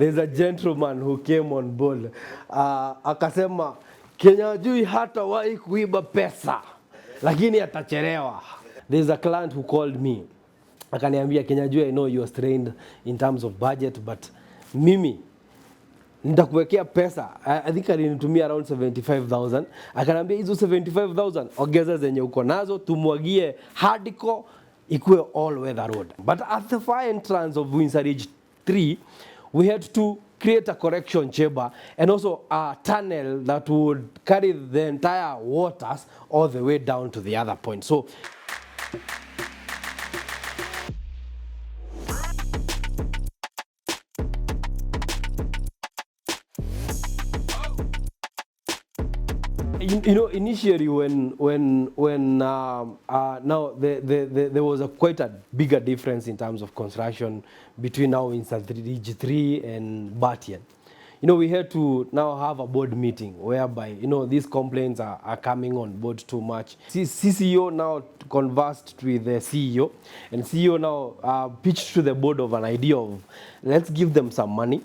there's a gentleman who came on board. Akasema, Kenya hajui hata wahi kuiba pesa, lakini atachelewa. There's a client who called me. Akaniambia, Kenya hajui, I know you are strained in terms of budget, but mimi nitakuwekea pesa. I think alinitumia around 75,000. Akaniambia hizo 75,000 ongeza zenye uko nazo tumwagie hardcore ikuwe all weather road. But at the far entrance of Windsor Ridge 3, we had to create a correction chamber and also a tunnel that would carry the entire waters all the way down to the other point. So you know, initially when now there was quite a bigger difference in terms of construction between now Windsor Ridge 3 and Batien. You know, we had to now have a board meeting whereby, you know, these complaints are coming on board too much. CCO now conversed with the CEO, and CEO now pitched to the board of an idea of, let's give them some money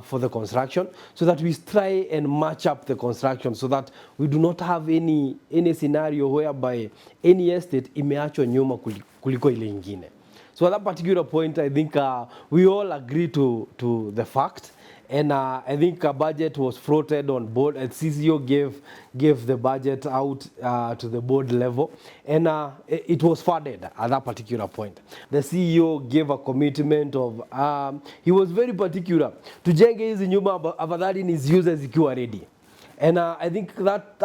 for the construction, so that we try and match up the construction, so that we do not have any scenario whereby any estate imeachwa nyuma kuliko ile ingine. So at that particular point, I think we all agree to the fact, and I think a budget was floated on board, and CCO gave the budget out to the board level, and it was funded at that particular point. The CEO gave a commitment of, he was very particular, tujenge hizi nyumba afadhali niziuze zikiwa ready. And I think that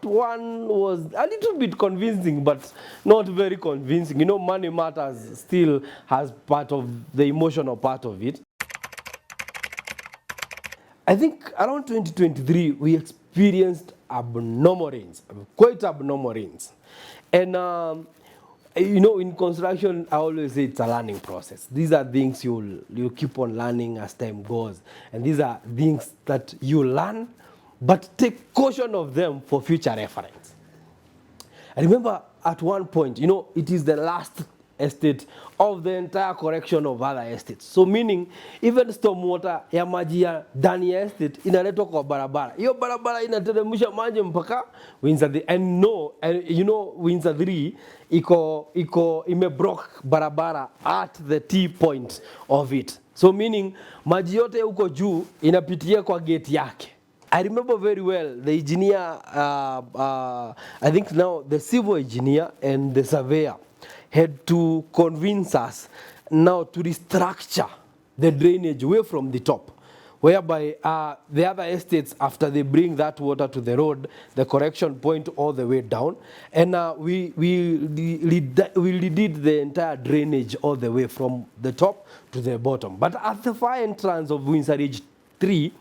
one was a little bit convincing, but not very convincing. You know, money matters still has part of the emotional part of it. I think around 2023, we experienced abnormal rains, quite abnormal rains. And, you know, in construction, I always say it's a learning process. These are things you keep on learning as time goes. And these are things that you learn, but take caution of them for future reference. I remember at one point, you know, it is the last estate of the entire correction of other estates. So meaning, even stormwater ya maji ya ndani ya estate inaletwa kwa barabara. Hiyo barabara inateremsha maji mpaka Windsor 3. And no, you know, Windsor 3 imeblock barabara at the T point of it. So meaning, maji yote huko juu inapitia kwa gate yake. I remember very well the engineer, I think now the civil engineer and the surveyor had to convince us now to restructure the drainage away from the top, whereby the other estates, after they bring that water to the road, the correction point all the way down, and we redid the entire drainage all the way from the top to the bottom. But at the far entrance of Windsor Ridge 3,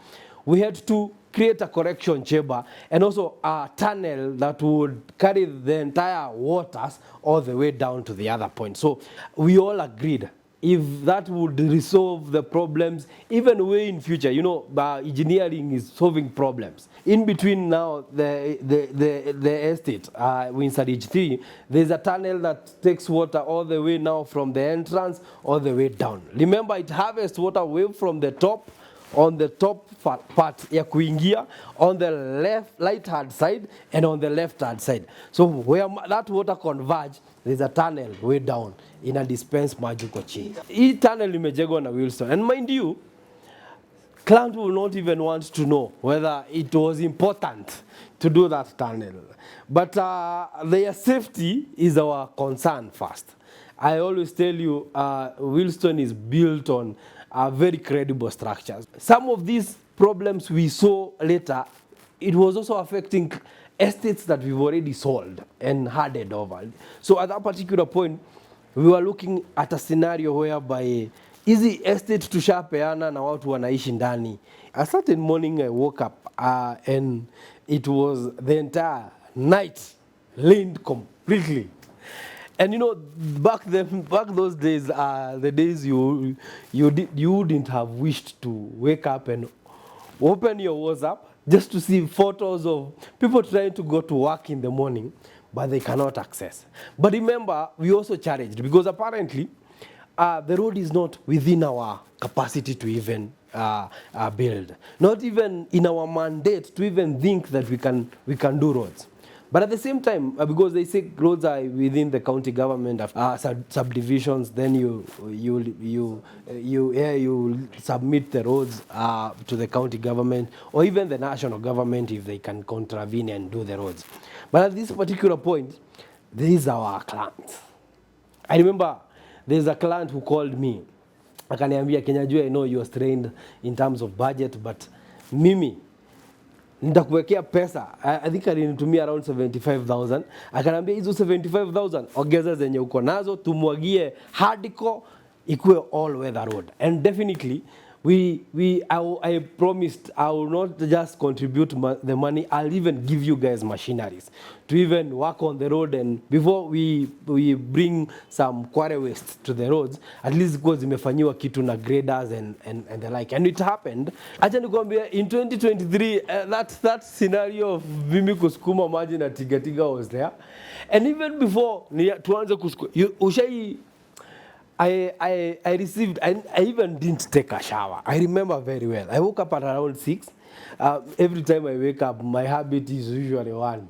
we had to create a correction chamber and also a tunnel that would carry the entire waters all the way down to the other point. So we all agreed if that would resolve the problems, even way in future, you know, engineering is solving problems. In between now the estate, Windsor Ridge 3, there's a tunnel that takes water all the way now from the entrance all the way down. Remember, it harvests water away from the top, on the top part ya kuingia, on the right hand side and on the left hand side. So where that water converge, there's a tunnel way down in a dispense maji kwa chini. Hii tunnel imejengwa na Willstone, and mind you, client will not even want to know whether it was important to do that tunnel. But their safety is our concern first. I always tell you, Willstone is built on very credible structures. Some of these problems we saw later, it was also affecting estates that we've already sold and handed over. So at that particular point, we were looking at a scenario whereby hizi estate tushapeana na watu wanaishi ndani. A certain morning I woke up and it was the entire night rained completely. And you know, back those days, the days you wouldn't have wished to wake up and open your WhatsApp just to see photos of people trying to go to work in the morning, but they cannot access. But remember, we also challenged, because apparently the road is not within our capacity to even build. Not even in our mandate to even think that we can do roads. But at the same time, because they say roads are within the county government subdivisions, then you submit the roads to the county government or even the national government if they can contravene and do the roads. But at this particular point, these are our clients. I remember there's a client who called me. Akaniambia, Kenyajua, I know you are strained in terms of budget, but mimi nitakuwekea pesa. I think alinitumia around 75,000. Akaniambia hizo 75,000 ongeza zenye uko nazo tumwagie hardcore ikuwe all weather road. And definitely I promised I will not just contribute the money, I'll even give you guys machineries to even work on the road, and before we bring some quarry waste to the roads, at least because zimefanyiwa kitu na graders and the like. And it happened. Acha nikwambia in 2023 that scenario of mimi kusukuma maji na tiga was there. And even before tuanze kusukuma I received, I even didn't take a shower. I remember very well. I woke up at around 6. Every time I wake up, my habit is usually one.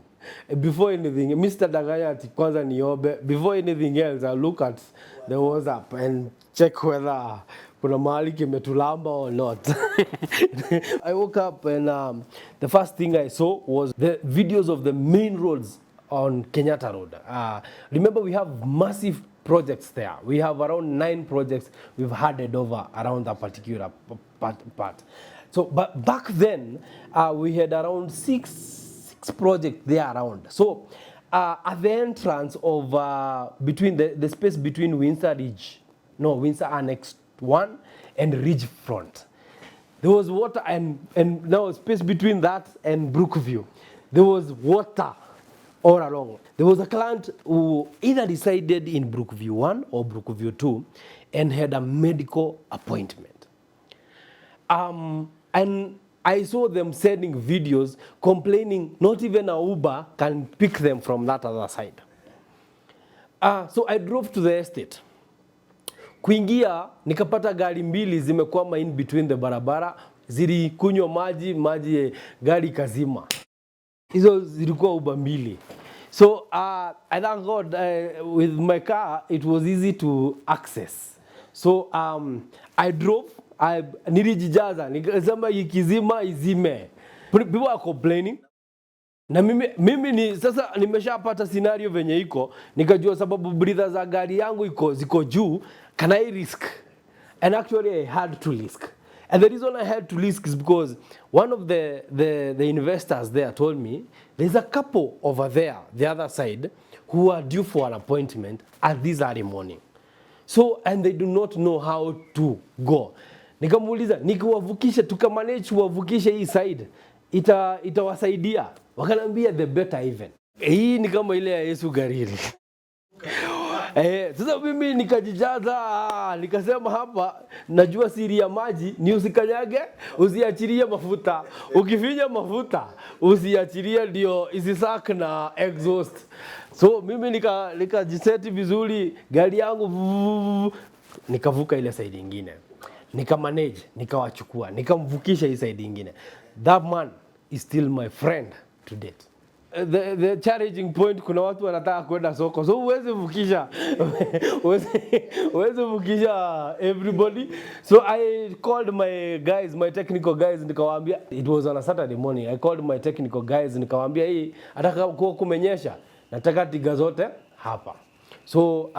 Before anything, Mr. Dagaya kwanza niombe. Before anything else, I look at the WhatsApp and check whether kuna mahali kimetulamba or not. I woke up and the first thing I saw was the videos of the main roads on Kenyatta Road. Remember, we have massive projects there. We have around 9 projects we've handed over around that particular part. So, but back then, we had around six projects there around. So, at the entrance of between the space between Windsor Annex 1 and Ridge Front, there was water, and now space between that and Brookview, there was water all along. There was a client who either resided in Brookview 1 or Brookview 2 and had a medical appointment. And I saw them sending videos complaining not even a Uber can pick them from that other side. So I drove to the estate. Kuingia, nikapata gari mbili zimekwama in between the barabara, zilikunywa maji gari kazima. Hizo zilikuwa Uber mbili. So I thank God with my car it was easy to access. So I drove, nilijijaza, nikasema ikizima izime. People are complaining. Na mimi ni sasa nimeshapata scenario venye iko, nikajua sababu breather za gari yangu ziko juu, can I risk? And actually I had to risk. And the reason I had to risk is because one of the investors there told me there's a couple over there, the other side, who are due for an appointment at this early morning. So, and they do not know how to go. Nikamuuliza, nikiwavukisha, tukamanage kuwavukisha hii side, itawasaidia. Wakanambia the better even. Hii ni kama ile ya Yesu garili. Sasa mimi nikajijaza, nikasema hapa najua siri ya maji ni usikanyage, usiachilie mafuta. Ukifinya mafuta, usiachilie ndio isisak na exhaust. So mimi nikajiseti vizuri, gari yangu nikavuka ile side nyingine. Nikamanage, nikawachukua, nikamvukisha hii side nyingine. That man is still my friend to date. The challenging point, kuna watu wanataka kwenda soko, so uweze vukisha everybody. So I called my guys, my technical guys, nikawaambia, it was on a Saturday morning. I called my technical guys nikawaambia, hii ataka kumenyesha, nataka tiga zote hapa. So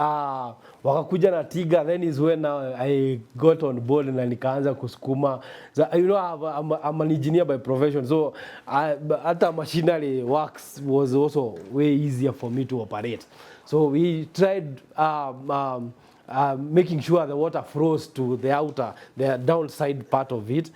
wakakuja na tiga, then is when I got on board na nikaanza kusukuma. So, you know, I'm an engineer by profession, so hata machinery works was also way easier for me to operate. So we tried making sure the water flows to the downside part of it.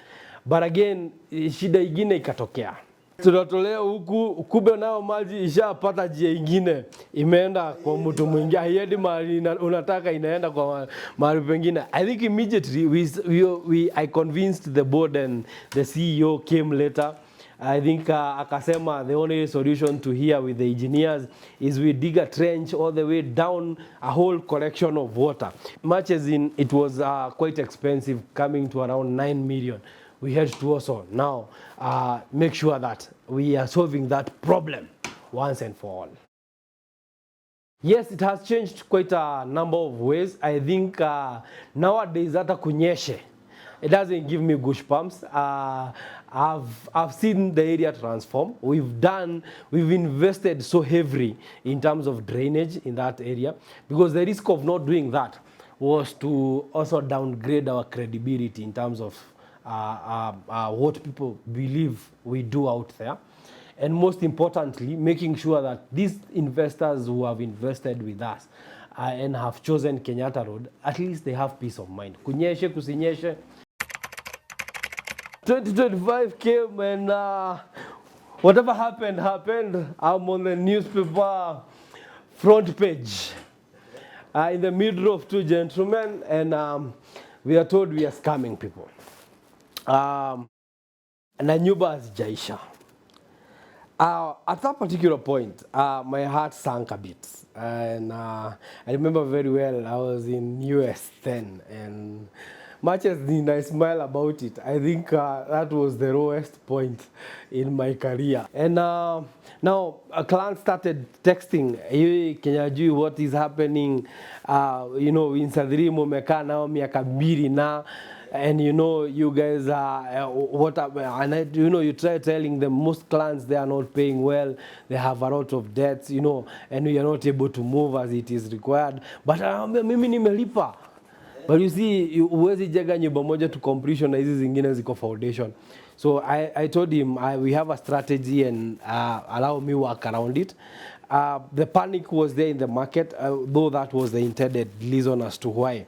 But again, shida ingine ikatokea. Tunatolea huku, kumbe nao maji ishapata njia ingine, imeenda kwa mtu mwingine, haiendi mahali unataka, inaenda kwa mahali pengine. I think immediately I convinced the board, and the CEO came later. I think akasema the only solution to here with the engineers is we dig a trench all the way down a whole collection of water. Much as in it was quite expensive, coming to around 9 million. We had to also now make sure that we are solving that problem once and for all. Yes, it has changed quite a number of ways. I think nowadays hata kunyeshe, it doesn't give me goosebumps. I've seen the area transform. We've invested so heavily in terms of drainage in that area, because the risk of not doing that was to also downgrade our credibility in terms of what people believe we do out there. And most importantly, making sure that these investors who have invested with us and have chosen Kenyatta Road, at least they have peace of mind. Kunyeshe, kusinyeshe. 2025 came and whatever happened. I'm on the newspaper front page in the middle of two gentlemen, and we are told we are scamming people. Na nyumba hazijaisha. At that particular point, my heart sank a bit, and I remember very well I was in US then, and much as I smile about it, I think that was the lowest point in my career. And now a client started texting, hey, Kenyajui, what is happening? In Sadri mumekaa nao miaka mbili na, and you guys are and you try telling them most clients, they are not paying well, they have a lot of debts, and we are not able to move as it is required. But mimi nimelipa. But you see, huwezi jenga nyumba moja to completion na hizi zingine ziko foundation. So I told him we have a strategy, and allow me work around it. The panic was there in the market, though that was the intended reason as to why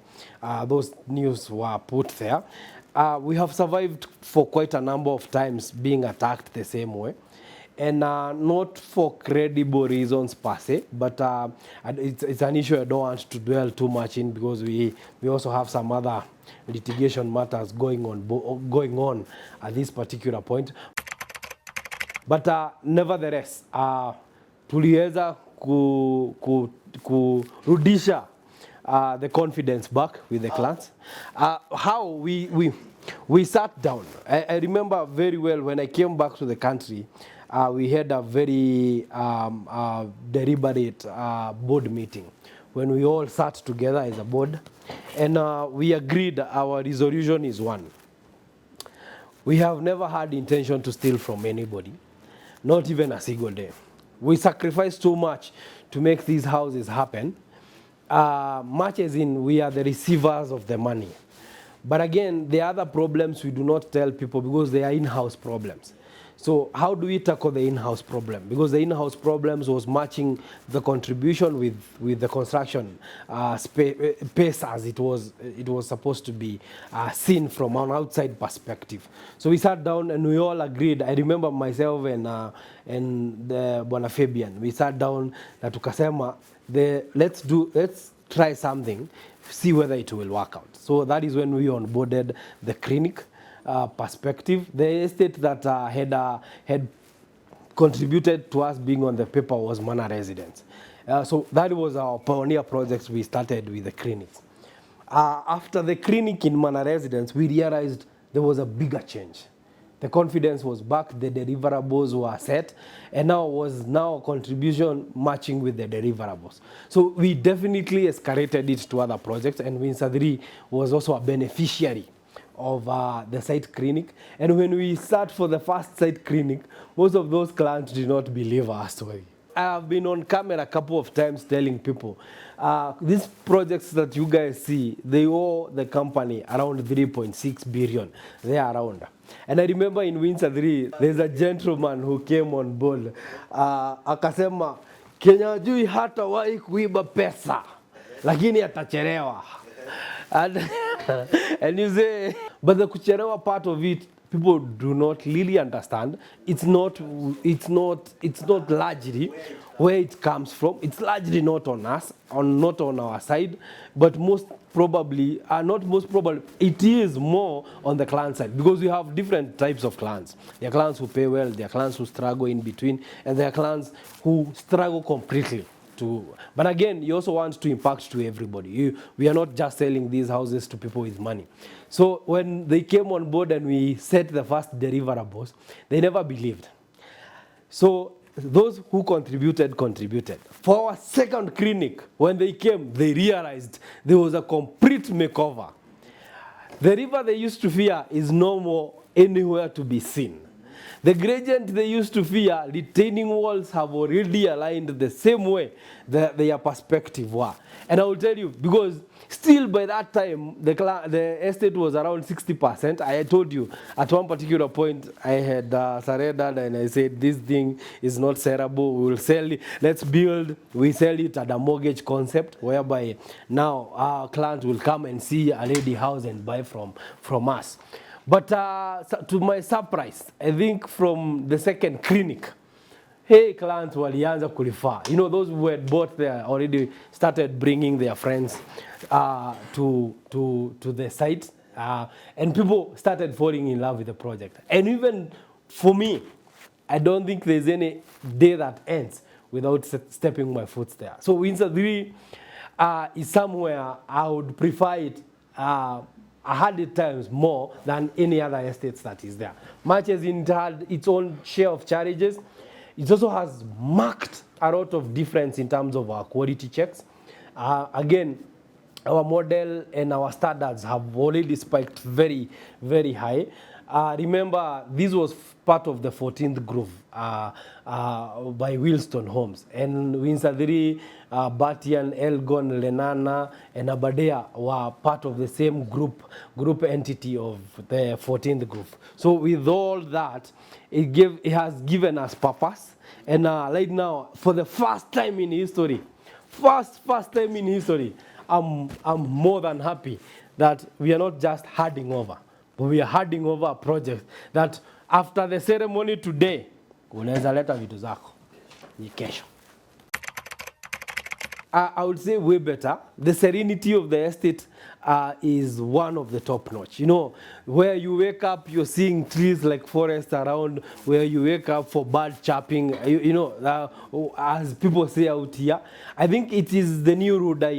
those news were put there. We have survived for quite a number of times being attacked the same way. And not for credible reasons per se, but it's an issue I don't want to dwell too much in, because we also have some other litigation matters going on at this particular point. But nevertheless, tuliweza kurudisha the confidence back with the clients. How we sat down. I remember very well when I came back to the country. We had a very deliberate board meeting when we all sat together as a board, and we agreed our resolution is one. We have never had intention to steal from anybody, not even a single day. We sacrificed too much to make these houses happen, much as in we are the receivers of the money. But again, the other problems we do not tell people because they are in-house problems. So how do we tackle the in-house problem? Because the in-house problems was matching the contribution with the construction pace as it was supposed to be seen from an outside perspective. So we sat down and we all agreed. I remember myself and the Bwana Fabian. We sat down na tukasema let's try something, see whether it will work out. So that is when we onboarded the clinic. Perspective. The estate that had contributed to us being on the paper was Mana Residence. So that was our pioneer project we started with the clinics. After the clinic in Mana Residence, we realized there was a bigger change. The confidence was back, the deliverables were set, and now was contribution matching with the deliverables. So we definitely escalated it to other projects, and Winsadri was also a beneficiary of the site clinic. And when we sat for the first site clinic, most of those clients did not believe our story. I have been on camera a couple of times telling people, these projects that you guys see, they owe the company around 3.6 billion. They are around. And I remember in Windsor 3, there's a gentleman who came on board. Akasema, Kenyajui hatawahi kuiba pesa, lakini atachelewa. And you say, but the kuchelewa part of it, people do not really understand. It's not largely where it comes from. It's largely not on us, not on our side, but most probably, not most probably, it is more on the client side, because we have different types of clients. There are clients who pay well, there are clients who struggle in between, and there are clients who struggle completely. But again, you also want to impact to everybody. We are not just selling these houses to people with money. So when they came on board and we set the first deliverables, they never believed. So those who contributed. For our second clinic, when they came, they realized there was a complete makeover. The river they used to fear is no more anywhere to be seen. The gradient they used to fear, retaining walls have already aligned the same way that their perspective were. And I will tell you, because still by that time, the estate was around 60%. I told you, at one particular point, I had surrendered and I said, this thing is not sellable, we will sell it. Let's build, we sell it at a mortgage concept, whereby now our clients will come and see a ready house and buy from us. But to my surprise, I think from the second clinic, hey, clients walianza kulifa. You know, those who had bought there already started bringing their friends to the site, and people started falling in love with the project. And even for me, I don't think there's any day that ends without stepping my foot there. So Windsor 3 is somewhere I would prefer it 100 times more than any other estates that is there. Much as it had its own share of challenges, it also has marked a lot of difference in terms of our quality checks. Again, our model and our standards have already spiked very, very high. Remember, this was part of the 14th group by Willstone Homes. And Windsor 3, Batian, Elgon, Lenana, and Abadea were part of the same group entity of the 14th group. So with all that, it has given us purpose. And right now, for the first time in history, first time in history, I'm more than happy that we are not just handing over. But we are handing over a project that after the ceremony today, unaweza leta vitu zako ni kesho. I would say way better. The serenity of the estate is one of the top notch. You know, where you wake up, you're seeing trees like forest around, where you wake up for bird chirping, you know, as people say out here. I think it is the new Ruda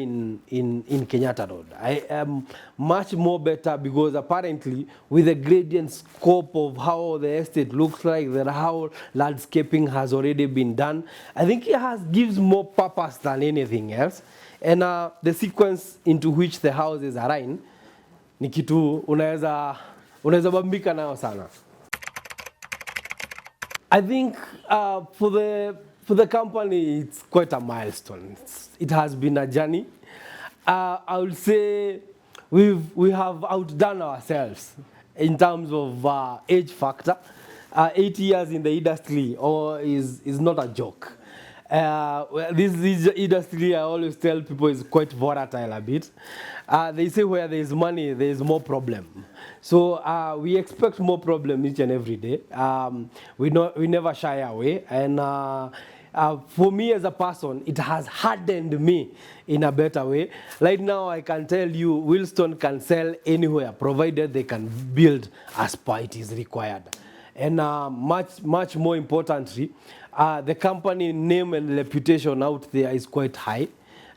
in Kenyatta Road. I am much more better because apparently with the gradient scope of how the estate looks like, that how landscaping has already been done, I think it gives more purpose than anything else. And the sequence into which the houses are in, ni kitu unaweza bambika nayo sana. I think for the company, it's quite a milestone. It has been a journey. I would say we have outdone ourselves in terms of age factor. 8 years in the industry is not a joke. This industry, I always tell people, is quite volatile a bit. They say where there is money, there is more problem. So we expect more problem each and every day. We never shy away. And for me as a person, it has hardened me in a better way. Right now, I can tell you, Willstone can sell anywhere, provided they can build as per it is required. And much more importantly, the company name and reputation out there is quite high.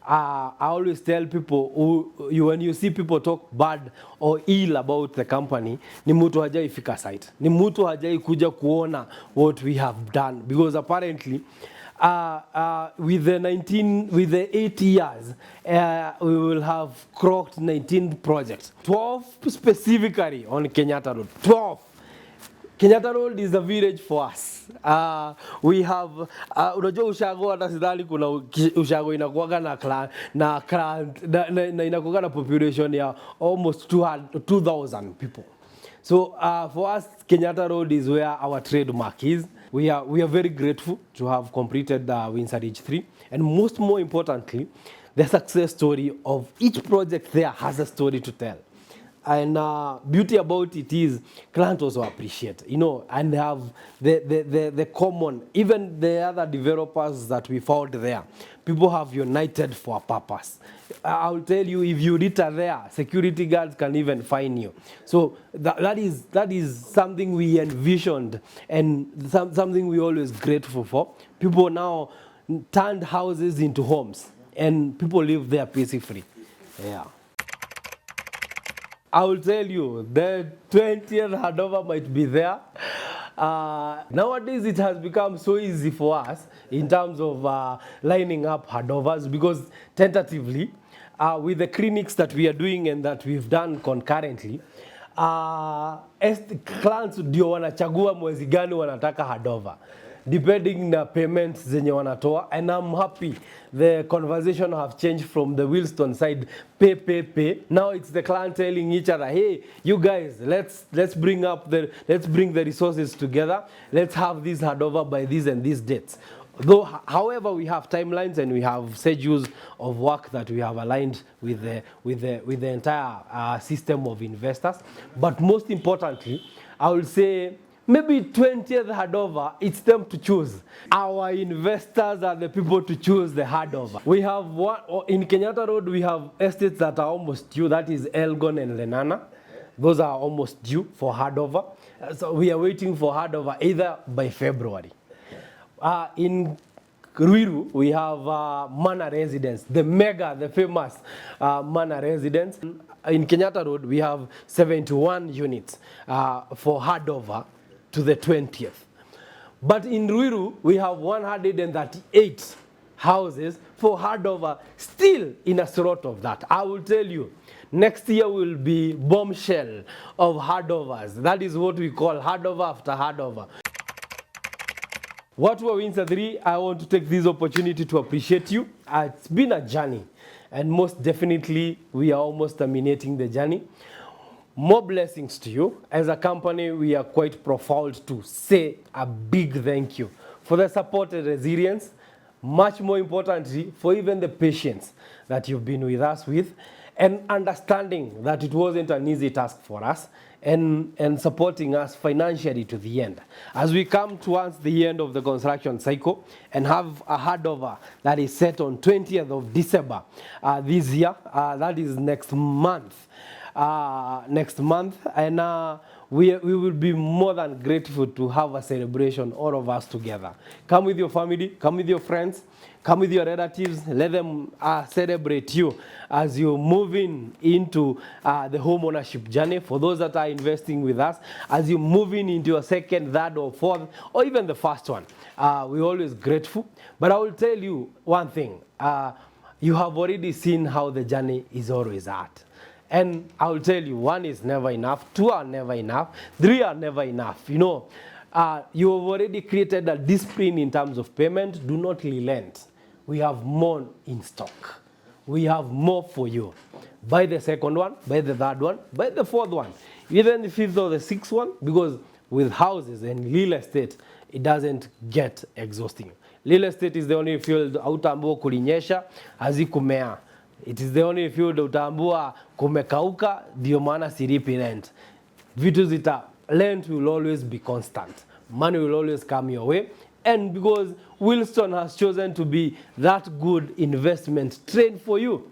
I always tell people, when you see people talk bad or ill about the company, ni mtu hajai fika site. Ni mtu hajai kuja kuona what we have done. Because apparently, with the 8 years, we will have crocked 19 projects. 12 specifically on Kenyatta Road. 12. Kenyatta Road is a village for us. We have, unajua ushago hata sidhani kuna ushago inakuwaga na inakuwaga na population ya almost 2,000 people. So for us, Kenyatta Road is where our trademark is. We are very grateful to have completed Windsor Ridge 3. And more importantly, the success story of each project there has a story to tell. And beauty about it is clients also appreciate, you know, and they have the common, even the other developers that we found there, people have united for a purpose. I'll tell you, if you litter there, security guards can even fine you. So that is something we envisioned, and something we always grateful for. People now turned houses into homes, and people live there peacefully. Yeah. I will tell you, the 20th handover might be there. Nowadays, it has become so easy for us in terms of lining up handovers, because tentatively, with the clinics that we are doing and that we've done concurrently, clients ndio wanachagua mwezi gani wanataka handover, depending na payments zenye wanatoa. And I'm happy the conversation have changed from the Willstone side, pay. Now it's the client telling each other, hey, you guys, let's bring the resources together. Let's have this handover by these and these dates. Though, however, we have timelines and we have schedules of work that we have aligned with the entire system of investors. But most importantly, I will say, maybe 20th handover, it's them to choose. Our investors are the people to choose the handover. We have one in Kenyatta Road. We have estates that are almost due. That is Elgon and Lenana. Those are almost due for handover. So we are waiting for handover either by February. In Ruiru, we have Mana Residence, the famous Mana Residence. In Kenyatta Road, we have 71 units for handover to the 20th. But in Ruiru, we have 138 houses for handover, still in a sort of that. I will tell you, next year will be bombshell of handovers. That is what we call handover after handover. Watu wa Windsor 3, I want to take this opportunity to appreciate you. It's been a journey, and most definitely we are almost terminating the journey. More blessings to you. As a company, we are quite proud to say a big thank you for the support and resilience, much more importantly, for even the patience that you've been with us with, and understanding that it wasn't an easy task for us, and supporting us financially to the end. As we come towards the end of the construction cycle and have a handover that is set on 20th of December this year, that is next month. And we will be more than grateful to have a celebration, all of us together. Come with your family, come with your friends, come with your relatives, let them celebrate you as you move into the home ownership journey. For those that are investing with us, as you move into your second, third, or fourth, or even the first one, we're always grateful. But I will tell you one thing, you have already seen how the journey is always at. And I will tell you, 1 is never enough, 2 are never enough, 3 are never enough. You know, you have already created a discipline in terms of payment. Do not relent. We have more in stock. We have more for you. Buy the second one, buy the third one, buy the fourth one, even the fifth or the sixth one, because with houses and real estate, it doesn't get exhausting. Real estate is the only field autambo kulinyesha hazikumea. It is the only field utambua kumekauka, ndio maana silipi rent. Vitu zita, rent will always be constant. Money will always come your way. And because Willstone has chosen to be that good investment trade for you,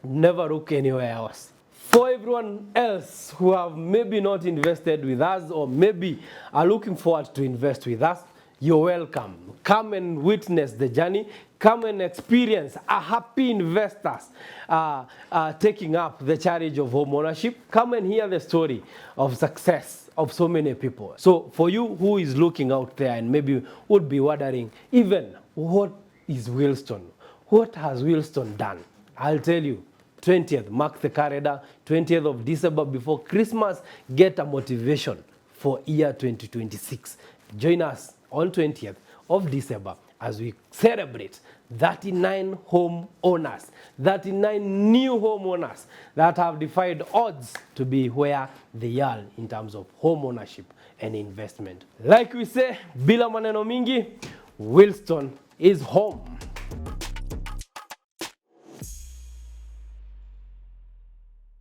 never look anywhere else. For everyone else who have maybe not invested with us or maybe are looking forward to invest with us, you're welcome. Come and witness the journey. Come and experience a happy investors taking up the challenge of home ownership. Come and hear the story of success of so many people. So for you who is looking out there and maybe would be wondering, even what is Willstone? What has Willstone done? I'll tell you, 20th, mark the calendar, 20th of December before Christmas, get a motivation for year 2026. Join us on 20th of December as we celebrate 39 home owners, 39 new homeowners that have defied odds to be where they are in terms of home ownership and investment. Like we say, bila maneno mingi, Willstone is home.